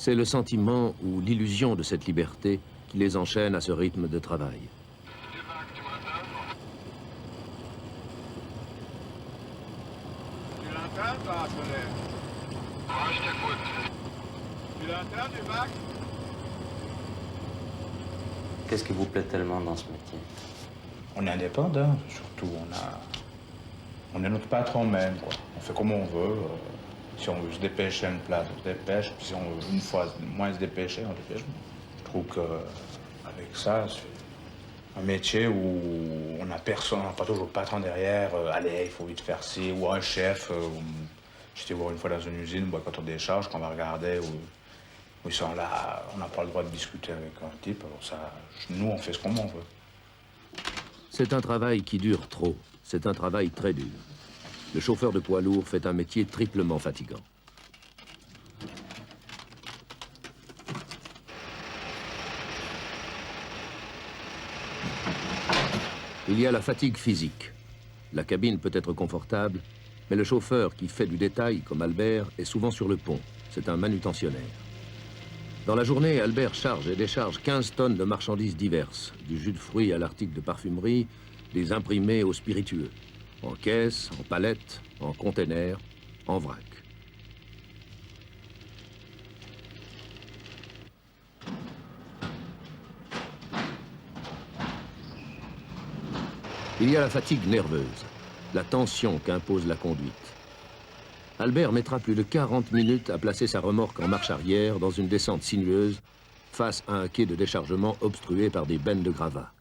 C'est le sentiment ou l'illusion de cette liberté qui les enchaîne à ce rythme de travail. Tu l'entends, toi, Soleil? Ouais, je t'écoute. Tu l'entends, du bac? Qu'est-ce qui vous plaît tellement dans ce métier? On est indépendant, surtout. On est notre patron même, quoi. On fait comme on veut. Si on veut se dépêcher à une place, on se dépêche. Puis si on veut une fois moins se dépêcher, on dépêche. Je trouve qu'avec ça, c'est un métier où on n'a personne, on n'a pas toujours le patron derrière. Allez, il faut vite faire ci, ou un chef. J'étais voir une fois dans une usine, quand on décharge, quand on regardait, où ils sont là, on n'a pas le droit de discuter avec un type. Alors ça, nous, on fait ce qu'on veut. C'est un travail qui dure trop. C'est un travail très dur. Le chauffeur de poids lourd fait un métier triplement fatigant. Il y a la fatigue physique. La cabine peut être confortable, mais le chauffeur qui fait du détail, comme Albert, est souvent sur le pont. C'est un manutentionnaire. Dans la journée, Albert charge et décharge 15 tonnes de marchandises diverses, du jus de fruits à l'article de parfumerie, des imprimés aux spiritueux, en caisse, en palette, en container, en vrac. Il y a la fatigue nerveuse, la tension qu'impose la conduite. Albert mettra plus de 40 minutes à placer sa remorque en marche arrière dans une descente sinueuse face à un quai de déchargement obstrué par des bennes de gravats.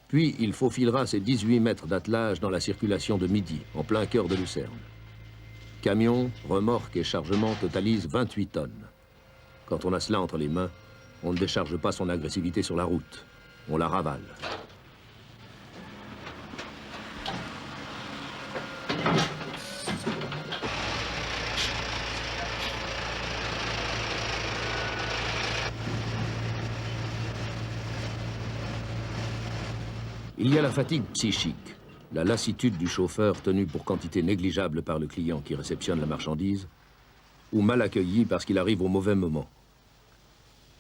Puis il faufilera ses 18 mètres d'attelage dans la circulation de Midi, en plein cœur de Lucerne. Camions, remorques et chargements totalisent 28 tonnes. Quand on a cela entre les mains, on ne décharge pas son agressivité sur la route, on la ravale. Il y a la fatigue psychique, la lassitude du chauffeur tenu pour quantité négligeable par le client qui réceptionne la marchandise, ou mal accueilli parce qu'il arrive au mauvais moment.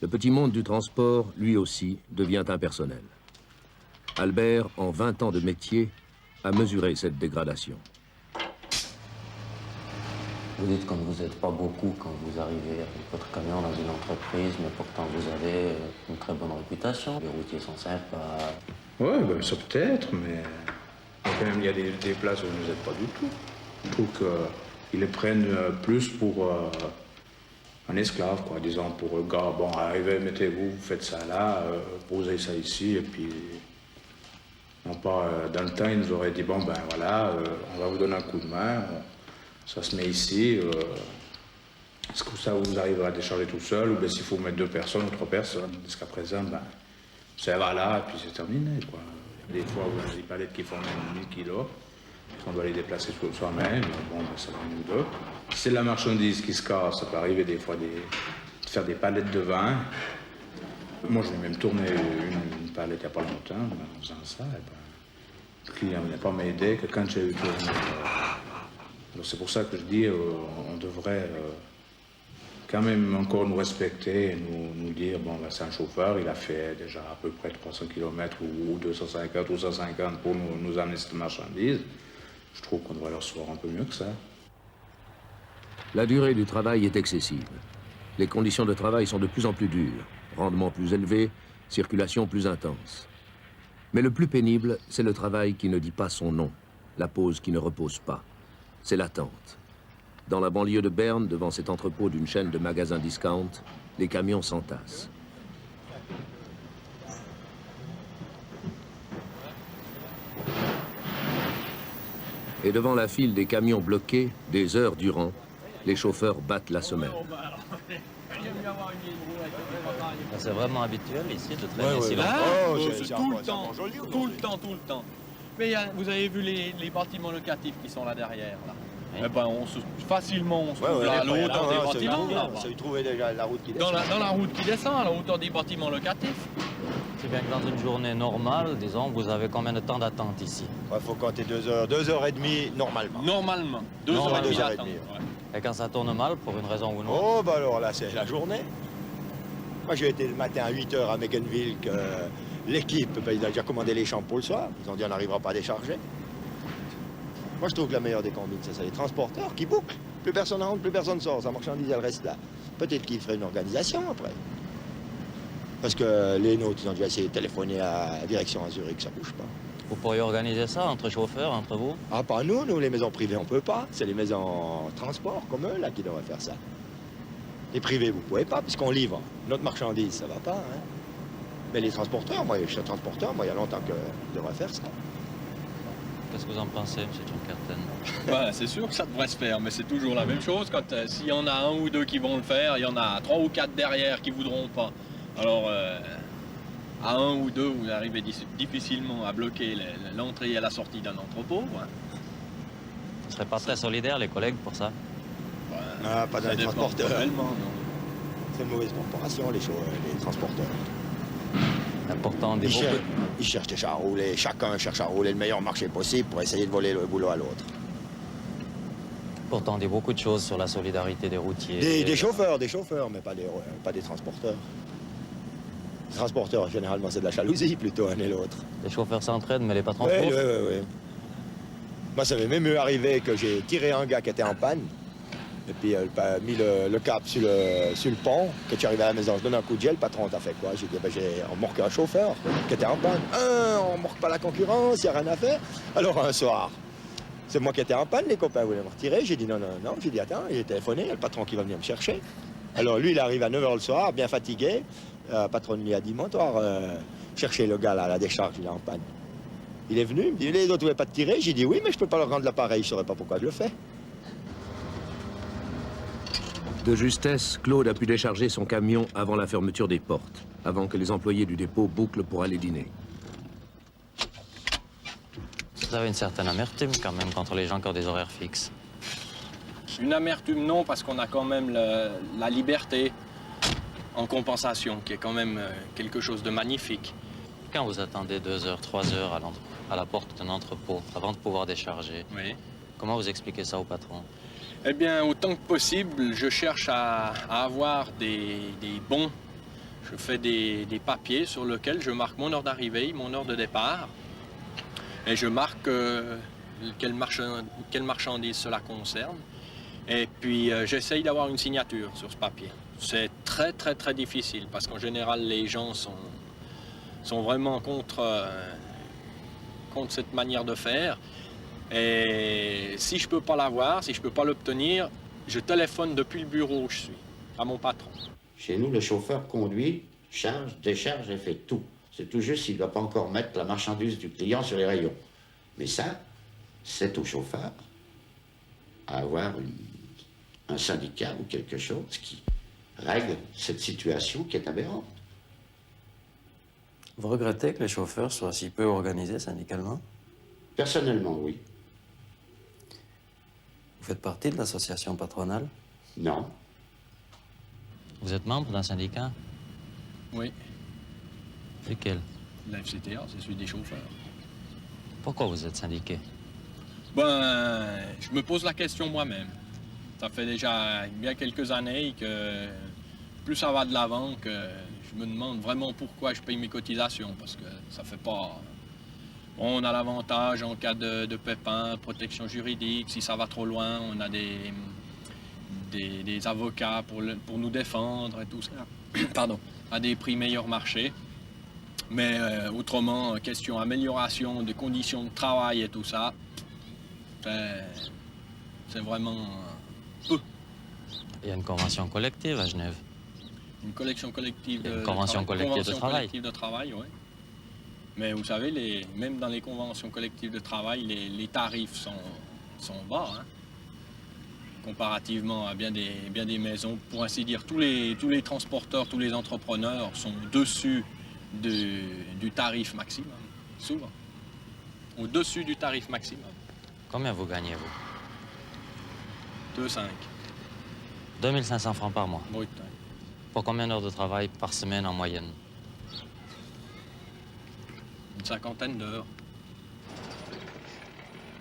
Le petit monde du transport, lui aussi, devient impersonnel. Albert, en 20 ans de métier, a mesuré cette dégradation. Vous dites que vous n'êtes pas beaucoup quand vous arrivez avec votre camion dans une entreprise, mais pourtant vous avez une très bonne réputation. Les routiers sont sympas. Oui, ben, ça peut être, mais quand même, il y a des places où ils ne nous aident pas du tout. Je trouve qu'ils les prennent plus pour un esclave, quoi. Disons, pour un gars, bon, arrivez, mettez-vous, vous faites ça là, posez ça ici, et puis... Non pas, dans le temps, ils nous auraient dit, bon, ben voilà, on va vous donner un coup de main, ça se met ici. Est-ce que ça vous arrivera à décharger tout seul, ou bien s'il faut mettre 2 personnes ou 3 personnes? Jusqu'à présent, ben... ça va là, et puis c'est terminé, quoi. Des fois, on a des palettes qui font même 1000 kilos. On doit les déplacer soi-même. Bon, ben, ça va nous deux. Si c'est la marchandise qui se casse, ça peut arriver des fois de faire des palettes de vin. Moi, je vais même tourner une palette il n'y a pas longtemps, ben, en faisant ça. Et ben, le client n'a pas m'aider que quand j'ai eu tourné. Alors c'est pour ça que je dis, on devrait... quand même encore nous respecter et nous dire, bon, ben, c'est un chauffeur, il a fait déjà à peu près 300 km ou 250 ou 150 pour nous amener cette marchandise. Je trouve qu'on devrait leur recevoir un peu mieux que ça. La durée du travail est excessive. Les conditions de travail sont de plus en plus dures, rendement plus élevé, circulation plus intense. Mais le plus pénible, c'est le travail qui ne dit pas son nom, la pause qui ne repose pas. C'est l'attente. Dans la banlieue de Berne, devant cet entrepôt d'une chaîne de magasins discount, les camions s'entassent. Et devant la file des camions bloqués, des heures durant, les chauffeurs battent la semelle. C'est vraiment habituel ici de traîner si longtemps. Tout le temps. Mais vous avez vu les bâtiments locatifs qui sont là derrière, là. Oui. Eh ben, facilement, on se trouve à la hauteur des bâtiments. Ça y trouvait déjà la route qui descend. Dans la route qui descend, à la hauteur des bâtiments locatifs. C'est bien que dans une journée normale, disons, vous avez combien de temps d'attente ici? Il faut compter 2 heures et demie normalement. Normalement. 2 heures et demie d'attente. Ouais. Et quand ça tourne mal, pour une raison ou une autre? Oh, bah alors là, c'est la journée. Moi, j'ai été le matin à 8 h à Meganville, que l'équipe, bah, il a déjà commandé les champs pour le soir. Ils ont dit on n'arrivera pas à décharger. Moi, je trouve que la meilleure des combines, c'est les transporteurs qui bouclent. Plus personne rentre, plus personne sort. Sa marchandise, elle reste là. Peut-être qu'il ferait une organisation après. Parce que les nôtres, ils ont déjà essayé de téléphoner à la direction à Zurich, ça bouge pas. Vous pourriez organiser ça entre chauffeurs, entre vous? Ah, pas nous, les maisons privées, on peut pas. C'est les maisons transport comme eux, là, qui devraient faire ça. Les privés, vous pouvez pas, puisqu'on livre. Notre marchandise, ça va pas, hein. Mais les transporteurs, moi, je suis transporteur, moi, il y a longtemps que je devrais faire ça. Qu'est-ce que vous en pensez, M. John Carton? Bah, c'est sûr que ça devrait se faire, mais c'est toujours la même chose. Quand s'il y en a un ou deux qui vont le faire, il y en a 3 ou 4 derrière qui voudront pas. Alors, à 1 ou 2, vous arrivez difficilement à bloquer l'entrée et la sortie d'un entrepôt. Hein. Ce serait pas très solidaire, les collègues, pour ça? Ouais, Ah, pas dans les transporteurs. Réellement, non. C'est une mauvaise corporation, les transporteurs. Important des Ils cherchent déjà à rouler, chacun cherche à rouler le meilleur marché possible pour essayer de voler le boulot à l'autre. Pourtant, on dit beaucoup de choses sur la solidarité des routiers. Des chauffeurs, mais pas des transporteurs. Les transporteurs, généralement, c'est de la jalousie plutôt, un et l'autre. Les chauffeurs s'entraident, mais les patrons Oui, souffrent. oui. Moi, ça m'est même arrivé que j'ai tiré un gars qui était en panne. Et puis, mis le cap sur le pont. Quand tu arrives à la maison, je donne un coup de gel, le patron t'a fait quoi? J'ai dit, j'ai remorqué un chauffeur qui était en panne. On remorque pas la concurrence, il n'y a rien à faire. Alors, un soir, c'est moi qui étais en panne, les copains voulaient me retirer. J'ai dit, non. J'ai dit, attends, il est téléphoné, il y a le patron qui va venir me chercher. Alors, lui, il arrive à 9 h le soir, bien fatigué. Le patron lui a dit, monte-toi, chercher le gars là, à la décharge, il est en panne. Il est venu, il me dit, les autres ne pouvaient pas te tirer. J'ai dit, oui, mais je peux pas leur rendre l'appareil, je saurais pas pourquoi je le fais. De justesse, Claude a pu décharger son camion avant la fermeture des portes, avant que les employés du dépôt bouclent pour aller dîner. Vous avez une certaine amertume quand même contre les gens qui ont des horaires fixes. Une amertume, non, parce qu'on a quand même la liberté en compensation, qui est quand même quelque chose de magnifique. Quand vous attendez 2 heures, 3 heures à la porte d'un entrepôt avant de pouvoir décharger, Oui. comment vous expliquez ça au patron? Eh bien, autant que possible, je cherche à avoir des bons. Je fais des papiers sur lesquels je marque mon heure d'arrivée, mon heure de départ. Et je marque quelle marchandise cela concerne. Et puis, j'essaye d'avoir une signature sur ce papier. C'est très, très, très difficile parce qu'en général, les gens sont vraiment contre cette manière de faire. Et si je ne peux pas l'avoir, si je ne peux pas l'obtenir, je téléphone depuis le bureau où je suis, à mon patron. Chez nous, le chauffeur conduit, charge, décharge et fait tout. C'est tout juste s'il ne doit pas encore mettre la marchandise du client sur les rayons. Mais ça, c'est au chauffeur à avoir un syndicat ou quelque chose qui règle cette situation qui est aberrante. Vous regrettez que les chauffeurs soient si peu organisés syndicalement? Personnellement, oui. Vous faites partie de l'association patronale? Non. Vous êtes membre d'un syndicat? Oui, Lequel? la FCTA, c'est celui des chauffeurs. Pourquoi vous êtes syndiqué? Ben, je me pose la question moi-même. Ça fait déjà bien quelques années que plus ça va de l'avant que je me demande vraiment pourquoi je paye mes cotisations, parce que ça fait pas... On a l'avantage en cas de pépin, protection juridique. Si ça va trop loin, on a des avocats pour nous défendre et tout ça. Pardon, à des prix meilleur marché. Mais autrement, question amélioration des conditions de travail et tout ça, c'est vraiment peu. Il y a une convention collective à Genève. Une collection collective Une convention collective de travail. Collective de travail, oui. Mais vous savez, même dans les conventions collectives de travail, les tarifs sont bas, hein, comparativement à bien des maisons. Pour ainsi dire, tous les transporteurs, tous les entrepreneurs sont au-dessus du tarif maximum, souvent. Au-dessus du tarif maximum. Combien vous gagnez, vous? 2,5 2500 francs par mois. brut. Pour combien d'heures de travail par semaine en moyenne? Une 50aine d'heures.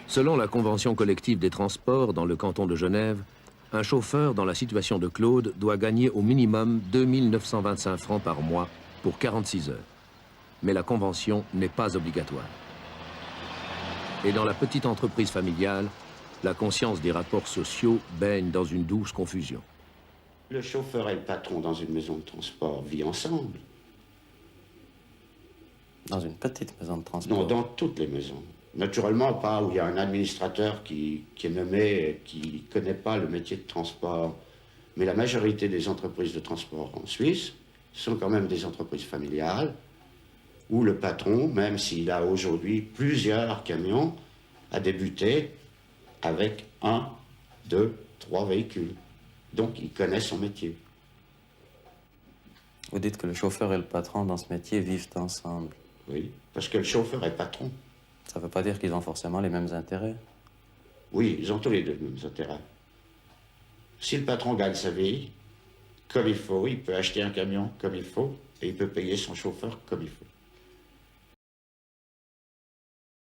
Selon la convention collective des transports dans le canton de Genève, Un chauffeur dans la situation de Claude doit gagner au minimum 2 925 francs par mois pour 46 heures. Mais la convention n'est pas obligatoire. Et dans la petite entreprise familiale, la conscience des rapports sociaux baigne dans une douce confusion. Le chauffeur et le patron dans une maison de transport vivent ensemble. Dans une petite maison de transport? Non, dans toutes les maisons. Naturellement, pas où il y a un administrateur qui est nommé et qui ne connaît pas le métier de transport. Mais la majorité des entreprises de transport en Suisse sont quand même des entreprises familiales où le patron, même s'il a aujourd'hui plusieurs camions, a débuté avec 1, 2, 3 véhicules. Donc, il connaît son métier. Vous dites que le chauffeur et le patron dans ce métier vivent ensemble. Oui, parce que le chauffeur est patron. Ça ne veut pas dire qu'ils ont forcément les mêmes intérêts. Oui, ils ont tous les deux les mêmes intérêts. Si le patron gagne sa vie comme il faut, il peut acheter un camion comme il faut et il peut payer son chauffeur comme il faut.